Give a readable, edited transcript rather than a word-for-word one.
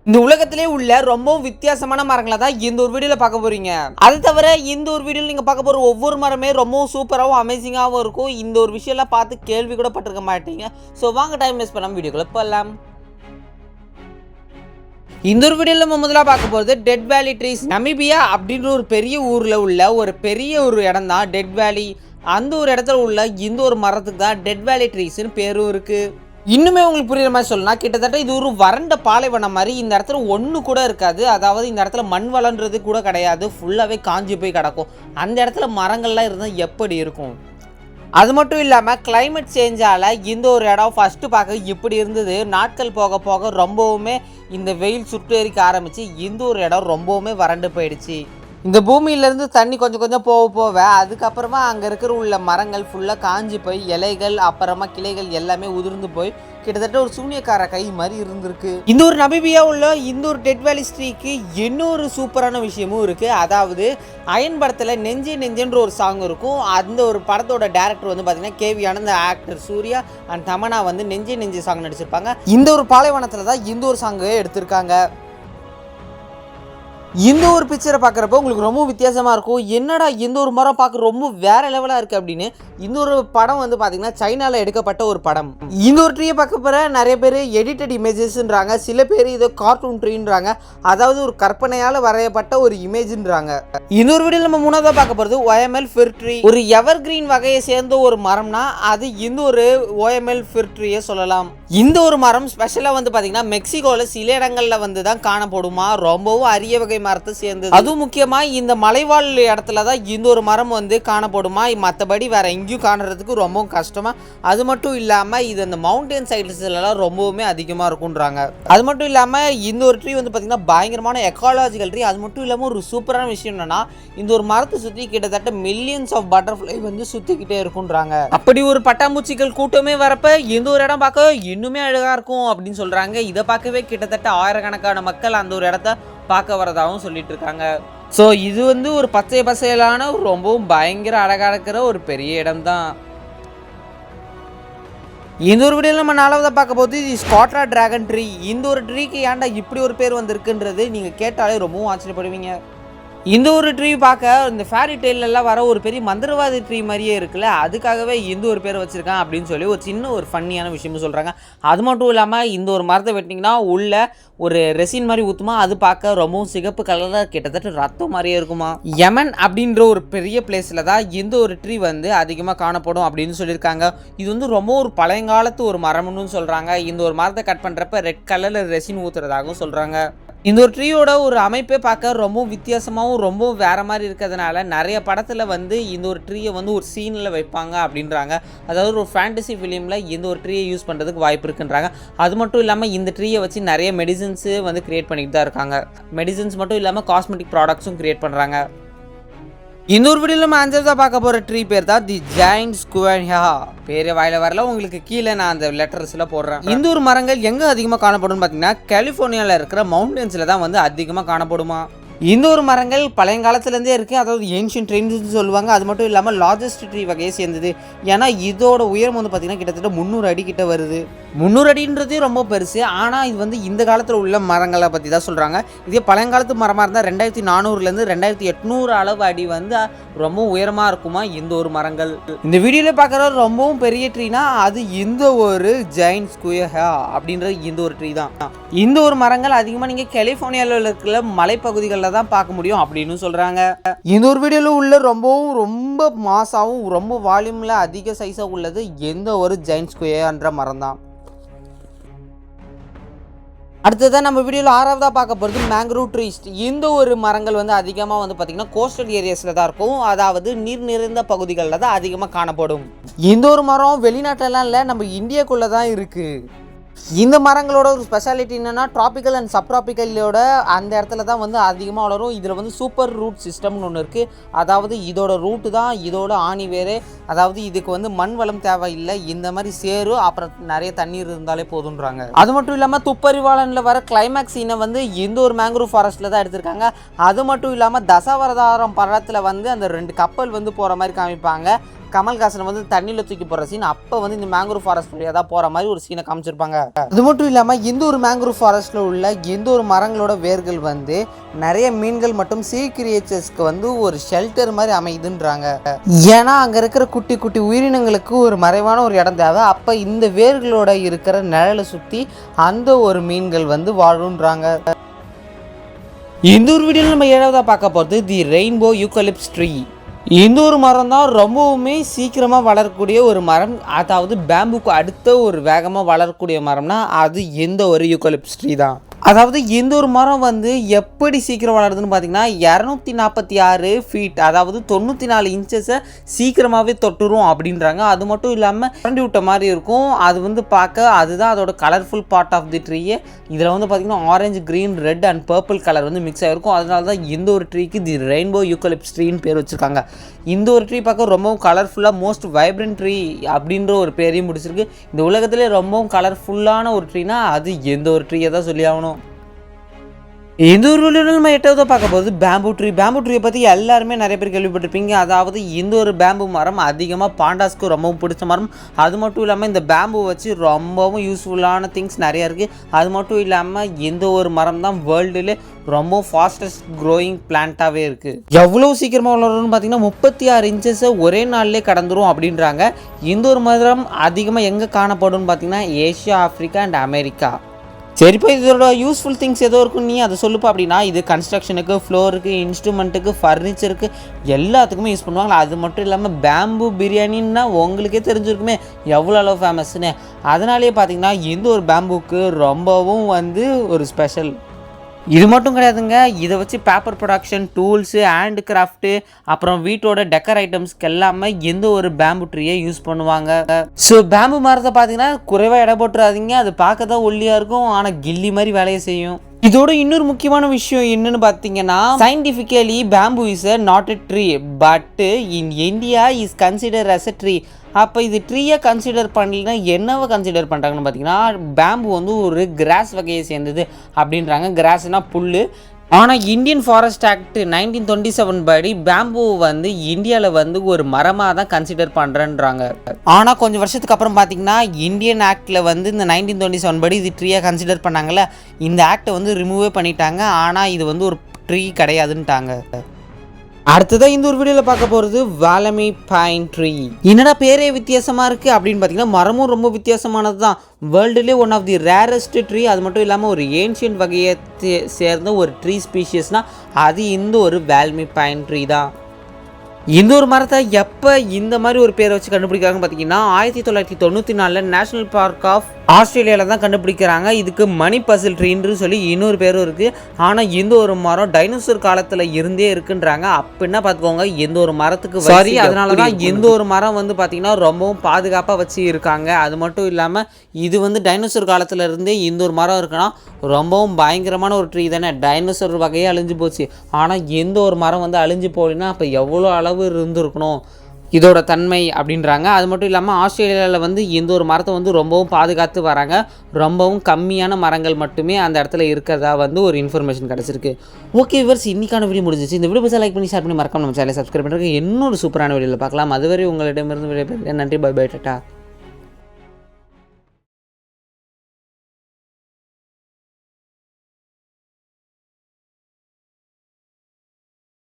இந்த உலகத்திலே உள்ள ரொம்பவும் வித்தியாசமான மரங்களை தான் இந்த ஒரு வீடியோவில் பார்க்க போறீங்க. அது தவிர இந்த ஒரு வீடியோவில் நீங்கள் பார்க்க போகிற ஒவ்வொரு மரமே ரொம்பவும் சூப்பராகவும் அமேசிங்காகவும் இருக்கும். இந்த ஒரு விஷயம்லாம் பார்த்து கேள்வி கூட பட்டிருக்க மாட்டீங்க. ஸோ வாங்க டைம் வேஸ்ட் பண்ணாமல் வீடியோக்குள்ள போகலாம். இந்த ஒரு வீடியோவில் நம்ம முதலாக பார்க்க போகிறது டெட் வேலி ட்ரீஸ். நமீபியா அப்படின்ற ஒரு பெரிய ஊரில் உள்ள ஒரு பெரிய ஒரு இடம் தான் டெட் வேலி. அந்த ஒரு இடத்துல உள்ள இந்த ஒரு மரத்துக்கு தான் டெட் வேலி ட்ரீஸ்னு பேரும் இருக்குது. இன்னுமே உங்களுக்கு புரியுற மாதிரி சொல்லலாம், கிட்டத்தட்ட இது ஒரு வறண்ட பாலைவனம் மாதிரி. இந்த இடத்துல ஒன்று கூட இருக்காது. அதாவது இந்த இடத்துல மண் வளன்றது கூட கிடையாது. ஃபுல்லாகவே காஞ்சி போய் கிடக்கும். அந்த இடத்துல மரங்கள்லாம் இருந்தால் எப்படி இருக்கும்? அது மட்டும் இல்லாமல் கிளைமேட் சேஞ்சால் இந்த ஒரு இடம் ஃபஸ்ட்டு பார்க்க இப்படி இருந்தது. நாட்கள் போக போக ரொம்பவுமே இந்த வெயில் சுட்டெரிக்க ஆரம்பித்து இந்த ஒரு இடம் ரொம்பவுமே வறண்டு போயிடுச்சு. இந்த பூமியிலேருந்து தண்ணி கொஞ்சம் கொஞ்சம் போக அதுக்கப்புறமா அங்கே இருக்கிற உள்ள மரங்கள் ஃபுல்லாக காஞ்சி போய் இலைகள் அப்புறமா கிளைகள் எல்லாமே உதிர்ந்து போய் கிட்டத்தட்ட ஒரு சூனியக்கார கை மாதிரி இருந்திருக்கு. இந்த ஒரு நமீபியா உள்ள இந்த ஒரு டெட் வேலி ட்ரீக்கு இன்னொரு சூப்பரான விஷயமும் இருக்குது. அதாவது அயன் படத்தில் நெஞ்சே நெஞ்சேன்ற ஒரு சாங் இருக்கும். அந்த ஒரு படத்தோட டேரக்டர் வந்து பார்த்தீங்கன்னா கேவி ஆனந்த், ஆக்டர் சூர்யா அண்ட் தமனா வந்து நெஞ்சே நெஞ்சே சாங் நடிச்சிருப்பாங்க. இந்த ஒரு பாலைவனத்தில் தான் இந்த ஒரு சாங்கை எடுத்திருக்காங்க. இந்த ஒரு பிக்சரை பார்க்குறப்ப உங்களுக்கு ரொம்ப வித்தியாசமாக இருக்கும். என்னடா இந்த ஒரு மரம் பார்க்க ரொம்ப வேறு லெவலாக இருக்குது அப்படின்னு. இந்த ஒரு படம் வந்து பார்த்திங்கன்னா சைனாவில் எடுக்கப்பட்ட ஒரு படம். இந்த ஒரு ட்ரீயை பார்க்க போகிற நிறைய பேர் எடிட்டட் இமேஜஸ்ன்றாங்க, சில பேர் இதோ கார்ட்டூன் ட்ரீன்றாங்க, அதாவது ஒரு கற்பனையால் வரையப்பட்ட ஒரு இமேஜ்ன்றாங்க. இந்த ஒரு வீடியோவில் நம்ம மூணாவதாக பார்க்க போகிறது OML ஃபிர் ட்ரீ. ஒரு எவர் கிரீன் வகையை சேர்ந்த ஒரு மரம்னா அது இந்த ஒரு OML ஃபிர் ட்ரீயை சொல்லலாம். இந்த ஒரு மரம் ஸ்பெஷலாக வந்து பார்த்திங்கன்னா மெக்சிகோவில் சில இடங்களில் வந்து தான் காணப்படுமா. ரொம்பவும் அரிய வகை மரத்தை சேர்ந்தது. அதுவும் முக்கியமாக இந்த மலைவாழ் இடத்துல தான் இந்த ஒரு மரம் வந்து காணப்படுமா. மற்றபடி வேற எங்கேயும் காணுறதுக்கு ரொம்பவும் கஷ்டமா. அது மட்டும் இல்லாமல் இது அந்த மவுண்டன் சைட்ஸ்லாம் ரொம்பவுமே அதிகமாக இருக்குன்றாங்க. அது மட்டும் இல்லாமல் இந்த ஒரு ட்ரீ வந்து பார்த்திங்கன்னா பயங்கரமான எக்காலஜிக்கல் ட்ரீ. அது மட்டும் இல்லாமல் ஒரு சூப்பரான விஷயம் என்னன்னா, இந்த ஒரு மரத்தை சுற்றி கிட்டத்தட்ட மில்லியன்ஸ் ஆஃப் பட்டர்ஃப்ளை வந்து சுற்றிக்கிட்டே இருக்குன்றாங்க. அப்படி ஒரு பட்டாம்பூச்சிகள் கூட்டமே வரப்ப இந்த ஒரு இடம் பார்க்க இன்னுமே அழகாக இருக்கும் அப்படின்னு சொல்கிறாங்க. இதை பார்க்கவே கிட்டத்தட்ட ஆயிரக்கணக்கான மக்கள் அந்த ஒரு இடத்த பார்க்க வரதாகவும் சொல்லிட்டு இருக்காங்க. ஸோ இது வந்து ஒரு பச்சை பசையிலான ரொம்பவும் பயங்கர அழகாக இருக்கிற ஒரு பெரிய இடம் தான். இந்த ஒரு வீடியோவில் நம்ம நாலாவதாக பார்க்க போது இது ஸ்காட்ரா டிராகன் ட்ரீ. இந்த ஒரு ட்ரீக்கு ஏன்டா இப்படி ஒரு பேர் வந்திருக்குன்றது நீங்கள் கேட்டாலே ரொம்பவும் ஆச்சரியப்படுவீங்க. இந்த ஒரு ட்ரீ பார்க்க இந்த ஃபேரி டெய்லெல்லாம் வர ஒரு பெரிய மந்திரவாதி ட்ரீ மாதிரியே இருக்குல்ல, அதுக்காகவே இந்த ஒரு பேர் வச்சுருக்கான் அப்படின்னு சொல்லி ஒரு சின்ன ஒரு ஃபன்னியான விஷயமும் சொல்கிறாங்க. அது மட்டும் இல்லாமல் இந்த ஒரு மரத்தை வெட்டிங்கன்னா உள்ள ஒரு ரெசின் மாதிரி ஊற்றுமா, அது பார்க்க ரொம்பவும் சிகப்பு கலரில் கிட்டத்தட்ட ரத்தம் மாதிரியே இருக்குமா. யமன் அப்படின்ற ஒரு பெரிய பிளேஸில் தான் இந்த ஒரு ட்ரீ வந்து அதிகமாக காணப்படும் அப்படின்னு சொல்லியிருக்காங்க. இது வந்து ரொம்ப ஒரு பழையங்காலத்து ஒரு மரம்னு சொல்கிறாங்க. இந்த ஒரு மரத்தை கட் பண்ணுறப்ப ரெட் கலரில் ரெசின் ஊற்றுறதாகவும் சொல்கிறாங்க. இந்த ஒரு ட்ரீயோட ஒரு அமைப்பே பார்க்க ரொம்ப வித்தியாசமாகவும் ரொம்ப வேறு மாதிரி இருக்கிறதுனால நிறைய படத்தில் வந்து இந்த ஒரு ட்ரீயை வந்து ஒரு சீனில் வைப்பாங்க அப்படின்றாங்க. அதாவது ஒரு ஃபேண்டசி ஃபிலிமில் இந்த ஒரு ட்ரீயை யூஸ் பண்ணுறதுக்கு வாய்ப்பு இருக்குன்றாங்க. அது மட்டும் இல்லாமல் இந்த ட்ரீயை வச்சு நிறைய மெடிசன்ஸு வந்து க்ரியேட் பண்ணிட்டு தான் இருக்காங்க. மெடிசன்ஸ் மட்டும் இல்லாமல் காஸ்மெட்டிக் ப்ராடக்ட்ஸும் க்ரியேட் பண்ணுறாங்க. இந்த ஒரு வீடியோவில் நம்ம அஞ்சாவதாக பார்க்க போகிற ட்ரீ பேர் தான் தி ஜெயண்ட் ஸ்குவான்ஹா. பேர் வாயில வரல, உங்களுக்கு கீழே நான் அந்த லெட்டர்ஸில் போடுறேன். இந்த ஒரு மரங்கள் எங்கே அதிகமாக காணப்படும் பார்த்தீங்கன்னா கலிஃபோர்னியாவில் இருக்கிற மவுண்டன்ஸில் தான் வந்து அதிகமாக காணப்படுமா. இந்த ஒரு மரங்கள் பழையங்காலத்துலேருந்தே இருக்குது. அதாவது ஏன்ஷியன்ட் ட்ரீன்னு சொல்லுவாங்க. அது மட்டும் இல்லாமல் லார்ஜஸ்ட் ட்ரீ வகையை சேர்ந்தது. ஏன்னா இதோட உயரம் வந்து பார்த்திங்கன்னா கிட்டத்தட்ட 300 அடி கிட்ட வருது. 300 அடின்றதே ரொம்ப பெருசு. ஆனால் இது வந்து இந்த காலத்தில் உள்ள மரங்களை பற்றி தான் சொல்கிறாங்க. இதே பழையங்காலத்து மரமாக இருந்தால் 2400 2800 அளவு அடி வந்து ரொம்ப உயரமாக இருக்குமா இந்த ஒரு மரங்கள். இந்த வீடியோவில் பார்க்குற ரொம்பவும் பெரிய ட்ரீனா அது இந்த ஒரு ஜெயண்ட் ஸ்குவான்ஹா அப்படின்ற இந்த ஒரு ட்ரீ தான். இந்த ஒரு மரங்கள் அதிகமாக நீங்கள் கலிஃபோர்னியாவில் இருக்கிற மலைப்பகுதிகளில் தான் பார்க்க முடியும் அப்படின்னு சொல்றாங்க. இந்த ஒரு வீடியோல உள்ள ரொம்ப மாசாவும் ரொம்ப வால்யூம்ல அதிக சைஸா உள்ளது எந்த ஒரு ஜெயண்ட் ஸ்குவான்ஹா மரம் தான். அடுத்ததான் நம்ம வீடியோவில் ஆறாவதாக பார்க்க போகிறது மேங்க்ரூவ் ட்ரீஸ். இந்த ஒரு மரங்கள் வந்து அதிகமாக வந்து பார்த்திங்கன்னா கோஸ்டல் ஏரியாஸில் தான் இருக்கும். அதாவது நீர் நிறைந்த பகுதிகளில் தான் அதிகமாக காணப்படும். இந்த ஒரு மரம் வெளிநாட்டிலலாம் இல்லை, நம்ம இந்தியாக்குள்ளே தான் இருக்குது. இந்த மரங்களோட ஒரு ஸ்பெஷாலிட்டி என்னென்னா ட்ராபிக்கல் அண்ட் சப்ட்ராபிக்கலோட அந்த இடத்துல தான் வந்து அதிகமாக வளரும். இதில் வந்து சூப்பர் ரூட் சிஸ்டம்னு ஒன்று இருக்குது. அதாவது இதோட ரூட்டு தான் இதோட ஆணி வேறு. அதாவது இதுக்கு வந்து மண் வளம் தேவையில்லை, இந்த மாதிரி சேரும் அப்புறம் நிறைய தண்ணீர் இருந்தாலே போதுன்றாங்க. அது மட்டும் இல்லாமல் துப்பறிவாளனில் வர கிளைமேக்ஸ் சீனை வந்து இந்த ஒரு மேங்க்ரூவ் ஃபாரஸ்ட்டில் தான் எடுத்திருக்காங்க. அது மட்டும் இல்லாமல் தசாவதாரம் படத்தில் வந்து அந்த 2 கப்பல் வந்து போகிற மாதிரி காமிப்பாங்க. கமல்ஹாசன் வந்து தண்ணியில் தூக்கி போகிற சீன் அப்போ வந்து இந்த மேங்க்ரூவ் ஃபாரஸ்ட் வழியாக தான் போகிற மாதிரி ஒரு சீனை காமிச்சிருப்பாங்க. அது மட்டும் இல்லாமல் இந்த ஒரு மேங்க்ரூவ் ஃபாரஸ்ட்டில் உள்ள இந்த ஒரு மரங்களோட வேர்கள் வந்து நிறைய மீன்கள் மற்றும் சீ கிரியேச்சர்ஸ்க்கு வந்து ஒரு ஷெல்டர் மாதிரி அமைதுன்றாங்க. ஏன்னா அங்கே இருக்கிற குட்டி குட்டி உயிரினங்களுக்கு ஒரு மறைவான ஒரு இடம் தேவை. அப்போ இந்த வேர்களோட இருக்கிற நிழலை சுற்றி அந்த ஒரு மீன்கள் வந்து வாழுன்றாங்க. இந்த ஒரு வீடியோவில் நம்ம 7ஆவதா பார்க்க போகிறது தி ரெயின்போ யூக்கலிப்ஸ் ட்ரீ. இந்த ஒரு மரம் தான் ரொம்பவுமே சீக்கிரமாக வளரக்கூடிய ஒரு மரம். அதாவது பேம்புக்கு அடுத்த ஒரு வேகமாக வளரக்கூடிய மரம்னா அது எந்த ஒரு யூக்கலிப்ஸ் ட்ரீ தான். அதாவது இந்த ஒரு மரம் வந்து எப்படி சீக்கிரம் வளருதுன்னு பார்த்தீங்கன்னா 246 ஃபீட், அதாவது 94 இன்ச்சஸை சீக்கிரமாகவே தொட்டுரும் அப்படின்றாங்க. அது மட்டும் இல்லாமல் கரண்டி விட்ட மாதிரி இருக்கும். அது வந்து பார்க்க அதுதான் அதோட கலர்ஃபுல் பார்ட் ஆஃப் தி ட்ரீயே. இதில் வந்து பார்த்திங்கன்னா orange, green, red and purple colour வந்து மிக்ஸ் ஆகிருக்கும். அதனால தான் இந்த ஒரு ட்ரீக்கு தி ரெயின்போ யூக்கலிப்ஸ் ட்ரீன்னு பேர் வச்சுருக்காங்க. இந்த ஒரு ட்ரீ பார்க்க ரொம்பவும் கலர்ஃபுல்லாக மோஸ்ட் வைப்ரண்ட் ட்ரீ அப்படின்ற ஒரு பேரையும் முடிச்சிருக்கு. இந்த உலகத்திலே ரொம்பவும் கலர்ஃபுல்லான ஒரு ட்ரீனா அது எந்த ஒரு ட்ரீயை தான் சொல்லி ஆகணும். இந்த ஒரு வீடியோவில் நம்ம 8ஆவதா பார்க்க போகுது பேம்பு ட்ரீ. பேம்பு ட்ரீயை பற்றி எல்லாருமே நிறைய பேர் கேள்விப்பட்டிருப்பீங்க. அதாவது இந்த ஒரு பேம்பு மரம் அதிகமாக பாண்டாஸ்க்கு ரொம்பவும் பிடிச்ச மரம். அது மட்டும் இல்லாமல் இந்த பேம்பு வச்சு ரொம்பவும் யூஸ்ஃபுல்லான திங்ஸ் நிறையா இருக்குது. அது மட்டும் இல்லாமல் இந்த ஒரு மரம் தான் வேர்ல்டுலே ரொம்ப ஃபாஸ்டஸ்ட் க்ரோயிங் பிளான்ட்டாகவே இருக்குது. எவ்வளோ சீக்கிரமாக வளரும்னு பார்த்தீங்கன்னா 36 இன்ச்சஸை ஒரே நாள்லேயே கடந்துரும் அப்படின்றாங்க. இந்த ஒரு மரம் அதிகமாக எங்கே காணப்படும்னு பார்த்தீங்கன்னா ஏஷியா, ஆஃப்ரிக்கா அண்ட் அமெரிக்கா. சரிப்பா, இதோட யூஸ்ஃபுல் திங்ஸ் ஏதோ இருக்கும், நீ அதை சொல்லுப்பா அப்படின்னா இது கன்ஸ்ட்ரக்ஷனுக்கு, ஃப்ளோருக்கு, இன்ஸ்ட்ருமெண்ட்டுக்கு, ஃபர்னிச்சருக்கு எல்லாத்துக்குமே யூஸ் பண்ணுவாங்க. அது மட்டும் இல்லாமல் பேம்பு பிரியாணின்னா உங்களுக்கே தெரிஞ்சிருக்குமே எவ்வளோ அளவு ஃபேமஸ்ன்னு. அதனாலேயே பார்த்தீங்கன்னா இந்த ஒரு பேம்புக்கு ரொம்பவும் வந்து ஒரு ஸ்பெஷல். இது மட்டும் கிடையாதுங்க, இதை வச்சு paper production, tools, hand craft, அப்புறம் வீட்டோட டெக்கர் ஐட்டம்ஸ்க்கு எல்லாமே எந்த ஒரு பேம்பு ட்ரீயை யூஸ் பண்ணுவாங்க. ஸோ பேம்பு மரத்தை பார்த்தீங்கன்னா குறைவாக இடம் போட்டுறாதீங்க. அது பார்க்க தான் ஒல்லியாக இருக்கும், ஆனால் கில்லி மாதிரி வேலையை செய்யும். இதோட இன்னொரு முக்கியமான விஷயம் என்னன்னு பார்த்தீங்கன்னா scientifically bamboo is not a tree but in India is consider as a tree. அப்போ இது ட்ரீயை கன்சிடர் பண்ணலன்னா என்னவை கன்சிடர் பண்ணுறாங்கன்னு பார்த்தீங்கன்னா பேம்பு வந்து ஒரு கிராஸ் வகையை சேர்ந்தது அப்படின்றாங்க. கிராஸ்னால் புல். ஆனால் இந்தியன் ஃபாரஸ்ட் ஆக்ட் 1927 படி பேம்பு வந்து இந்தியாவில் வந்து ஒரு மரமாக தான் கன்சிடர் பண்ணுறேன்றாங்க. ஆனால் கொஞ்சம் வருஷத்துக்கு அப்புறம் பார்த்தீங்கன்னா இந்தியன் ஆக்டில் வந்து இந்த 1927 படி இது ட்ரீயாக கன்சிடர் பண்ணாங்கல்ல, இந்த ஆக்டை வந்து ரிமூவே பண்ணிட்டாங்க. ஆனால் இது வந்து ஒரு ட்ரீ கிடையாதுன்ட்டாங்க. அடுத்ததான் இந்த ஒரு வீடியோவில் பார்க்க போகிறது வாலமி பைன் ட்ரீ. என்னடா பேரே வித்தியாசமாக இருக்குது அப்படின்னு பார்த்தீங்கன்னா மரமும் ரொம்ப வித்தியாசமானது தான். வேர்ல்டுலேயே one of the rarest tree. அது மட்டும் இல்லாமல் ஒரு ஏன்ஷியன்ட் வகையை சேர்ந்த ஒரு ட்ரீ ஸ்பீஷியஸ்னால் அது இந்த ஒரு வாலமி பைன் ட்ரீ தான். இந்த ஒரு மரத்தை எப்போ இந்த மாதிரி ஒரு பேரை வச்சு கண்டுபிடிக்கிறாங்கன்னு பார்த்தீங்கன்னா 1994 நேஷனல் பார்க் ஆஃப் ஆஸ்திரேலியாவில் தான் கண்டுபிடிக்கிறாங்க. இதுக்கு மணி பசில் ட்ரீன்னு சொல்லி இன்னொரு பேரும் இருக்குது. ஆனால் இந்த ஒரு மரம் டைனோசர் காலத்தில் இருந்தே இருக்குன்றாங்க. அப்படின்னா பார்த்துக்கோங்க எந்த ஒரு மரத்துக்கு சரி. அதனால தான் எந்த ஒரு மரம் வந்து பார்த்திங்கன்னா ரொம்பவும் பாதுகாப்பாக வச்சு இருக்காங்க. அது மட்டும் இல்லாமல் இது வந்து டைனோசர் காலத்தில் இருந்தே இந்த ஒரு மரம் இருக்குன்னா ரொம்பவும் பயங்கரமான ஒரு ட்ரீ தானே. டைனோசர் வகையே அழிஞ்சு போச்சு, ஆனால் எந்த ஒரு மரம் வந்து அழிஞ்சு போகலைன்னா அப்போ எவ்வளோ அளவு இருந்திருக்கணும் இதோட தன்மை அப்படின்றாங்க. அது மட்டும் இல்லாமல் ஆஸ்திரேலியாவில் வந்து எந்த ஒரு மரத்தை வந்து ரொம்பவும் பாதுகாத்து வராங்க. ரொம்பவும் கம்மியான மரங்கள் மட்டுமே அந்த இடத்துல இருக்கிறதா வந்து ஒரு இன்ஃபர்மேஷன் கிடச்சிருக்கு. ஓகே விவர்ஸ், இன்னைக்கான வீடியோ முடிஞ்சிச்சு. இந்த வீடியோ பற்றி லைக் பண்ணி ஷேர் பண்ணி மறக்காம நம்ம சேனலை சப்ஸ்கிரைப் பண்ணுறதுக்கு இன்னொரு சூப்பரான வீடியோவில் பார்க்கலாம். அதுவரை உங்களிடமிருந்து விடைபெறுகிறேன். நன்றி, பை பை, டாடா.